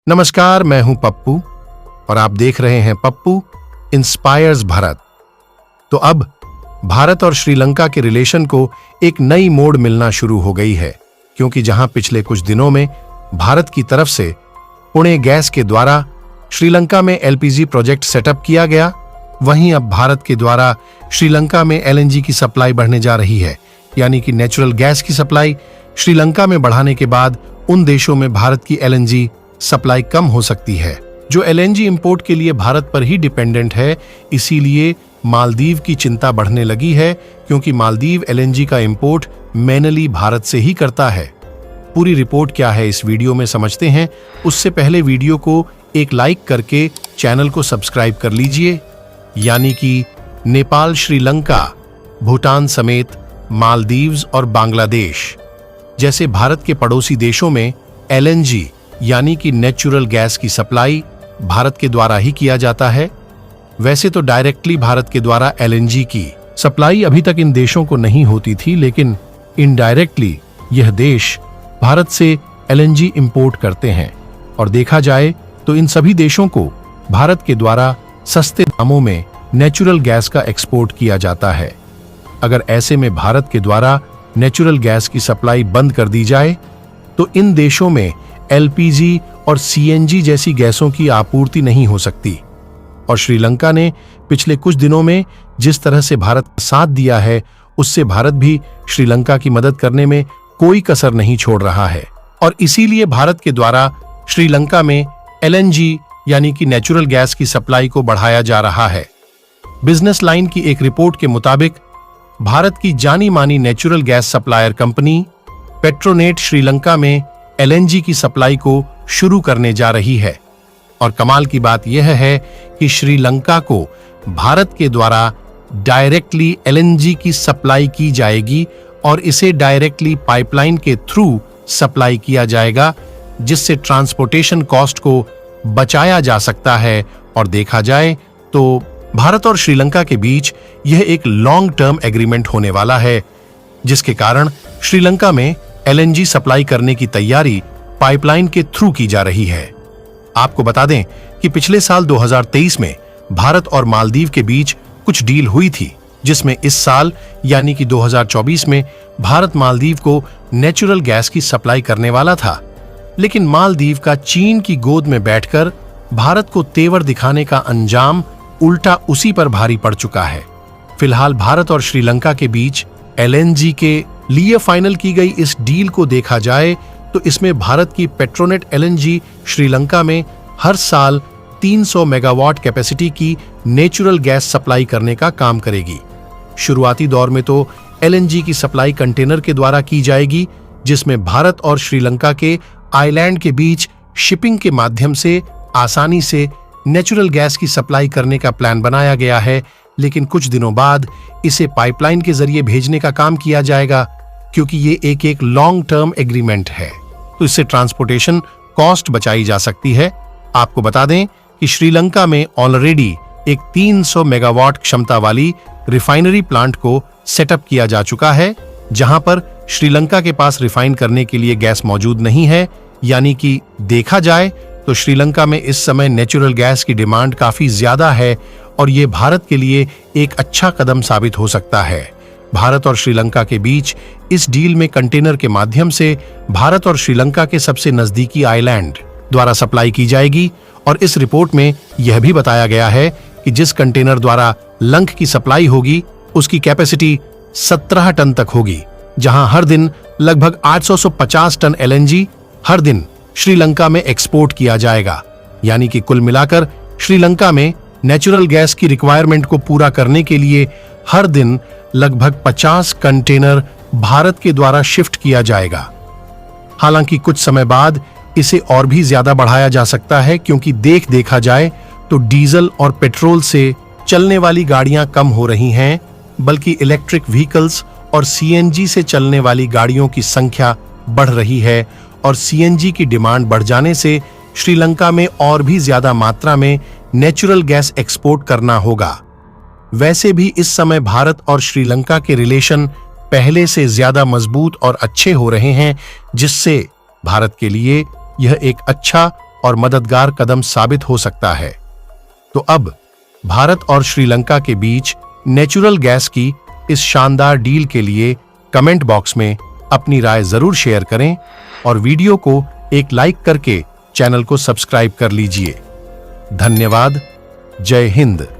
नमस्कार, मैं हूं पप्पू और आप देख रहे हैं पप्पू इंस्पायर्स भारत। तो अब भारत और श्रीलंका के रिलेशन को एक नई मोड़ मिलना शुरू हो गई है, क्योंकि जहां पिछले कुछ दिनों में भारत की तरफ से पुणे गैस के द्वारा श्रीलंका में एलपीजी प्रोजेक्ट सेटअप किया गया, वहीं अब भारत के द्वारा श्रीलंका में एलएनजी की सप्लाई बढ़ने जा रही है। यानी कि नेचुरल गैस की सप्लाई श्रीलंका में बढ़ाने के बाद उन देशों में भारत की एलएनजी सप्लाई कम हो सकती है, जो एलएनजी इंपोर्ट के लिए भारत पर ही डिपेंडेंट है। इसीलिए मालदीव की चिंता बढ़ने लगी है, क्योंकि मालदीव एलएनजी का इंपोर्ट मैनली भारत से ही करता है। पूरी रिपोर्ट क्या है इस वीडियो में समझते हैं। उससे पहले वीडियो को एक लाइक करके चैनल को सब्सक्राइब कर लीजिए। यानी कि नेपाल, श्रीलंका, भूटान समेत मालदीव्स और बांग्लादेश जैसे भारत के पड़ोसी देशों में एलएनजी यानी कि नेचुरल गैस की सप्लाई भारत के द्वारा ही किया जाता है। वैसे तो डायरेक्टली भारत के द्वारा एलएनजी की सप्लाई अभी तक इन देशों को नहीं होती थी, लेकिन इनडायरेक्टली यह देश भारत से एलएनजी इंपोर्ट करते हैं और देखा जाए तो इन सभी देशों को भारत के द्वारा सस्ते दामों में नेचुरल गैस का एक्सपोर्ट किया जाता है। अगर ऐसे में भारत के द्वारा नेचुरल गैस की सप्लाई बंद कर दी जाए तो इन देशों में एलपीजी और सीएनजी जैसी गैसों की आपूर्ति नहीं हो सकती। और श्रीलंका ने पिछले कुछ दिनों में जिस तरह से भारत का साथ दिया है, उससे भारत भी श्रीलंका की मदद करने में कोई कसर नहीं छोड़ रहा है। और इसीलिए भारत के द्वारा श्रीलंका में एलएनजी यानी कि नेचुरल गैस की सप्लाई को बढ़ाया जा रहा है। बिजनेस लाइन की एक रिपोर्ट के मुताबिक भारत की जानी मानी natural gas supplier company Petronet Sri Lanka में एलएनजी की सप्लाई को शुरू करने जा रही है। और कमाल की बात यह है कि श्रीलंका को भारत के द्वारा डायरेक्टली एलएनजी की सप्लाई की जाएगी और इसे डायरेक्टली पाइपलाइन के थ्रू सप्लाई किया जाएगा, जिससे ट्रांसपोर्टेशन कॉस्ट को बचाया जा सकता है। और देखा जाए तो भारत और श्रीलंका के बीच यह एक लॉन्ग टर्म एग्रीमेंट होने वाला है, जिसके कारण श्रीलंका में एलएनजी सप्लाई करने की तैयारी पाइपलाइन के थ्रू की जा रही है। आपको बता दें कि पिछले साल 2023 में भारत और मालदीव के बीच कुछ डील हुई थी, जिसमें इस साल यानी कि 2024 में भारत मालदीव को नेचुरल गैस की सप्लाई करने वाला था। लेकिन मालदीव का चीन की गोद में बैठकर भारत को तेवर दिखाने का अंजाम उल्टा उसी पर भारी पड़ चुका है। फिलहाल भारत और श्रीलंका के बीच एलएनजी के लिए फाइनल की गई इस डील को देखा जाए तो इसमें भारत की पेट्रोनेट एलएनजी श्रीलंका में हर साल 300 मेगावाट कैपेसिटी की नेचुरल गैस सप्लाई करने का काम करेगी। शुरुआती दौर में तो एलएनजी की सप्लाई कंटेनर के द्वारा की जाएगी, जिसमें भारत और श्रीलंका के आइलैंड के बीच शिपिंग के माध्यम से आसानी से नेचुरल गैस की सप्लाई करने का प्लान बनाया गया है। लेकिन कुछ दिनों बाद इसे पाइपलाइन के जरिए भेजने का काम किया जाएगा, क्योंकि ये एक लॉन्ग टर्म एग्रीमेंट है, तो इससे ट्रांसपोर्टेशन कॉस्ट बचाई जा सकती है। आपको बता दें कि श्रीलंका में ऑलरेडी एक 300 मेगावाट क्षमता वाली रिफाइनरी प्लांट को सेटअप किया जा चुका है, जहां पर श्रीलंका के पास रिफाइन करने के लिए गैस मौजूद नहीं है। यानी कि देखा जाए तो श्रीलंका में इस समय नेचुरल गैस की डिमांड काफी ज्यादा है और ये भारत के लिए एक अच्छा कदम साबित हो सकता है। भारत और श्रीलंका के बीच इस डील में कंटेनर के माध्यम से भारत और श्रीलंका के सबसे नजदीकी आइलैंड द्वारा सप्लाई की जाएगी। और इस रिपोर्ट में यह भी बताया गया है कि जिस कंटेनर द्वारा लंक की सप्लाई होगी उसकी कैपेसिटी 17 टन तक होगी, जहां हर दिन लगभग 850 टन एलएनजी हर दिन श्रीलंका में एक्सपोर्ट किया जाएगा। यानी कि कुल मिलाकर श्रीलंका में नेचुरल गैस की रिक्वायरमेंट को पूरा करने के लिए हर दिन लगभग 50 कंटेनर भारत के द्वारा शिफ्ट किया जाएगा। हालांकि कुछ समय बाद इसे और भी ज्यादा बढ़ाया जा सकता है, क्योंकि देखा जाए तो डीजल और पेट्रोल से चलने वाली गाड़ियां कम हो रही हैं, बल्कि इलेक्ट्रिक व्हीकल्स और सीएनजी से चलने वाली गाड़ियों की संख्या बढ़ रही है। और सीएनजी की डिमांड बढ़ जाने से श्रीलंका में और भी ज्यादा मात्रा में नेचुरल गैस एक्सपोर्ट करना होगा। वैसे भी इस समय भारत और श्रीलंका के रिलेशन पहले से ज्यादा मजबूत और अच्छे हो रहे हैं, जिससे भारत के लिए यह एक अच्छा और मददगार कदम साबित हो सकता है। तो अब भारत और श्रीलंका के बीच नेचुरल गैस की इस शानदार डील के लिए कमेंट बॉक्स में अपनी राय जरूर शेयर करें और वीडियो को एक लाइक करके चैनल को सब्सक्राइब कर लीजिए। धन्यवाद। जय हिंद।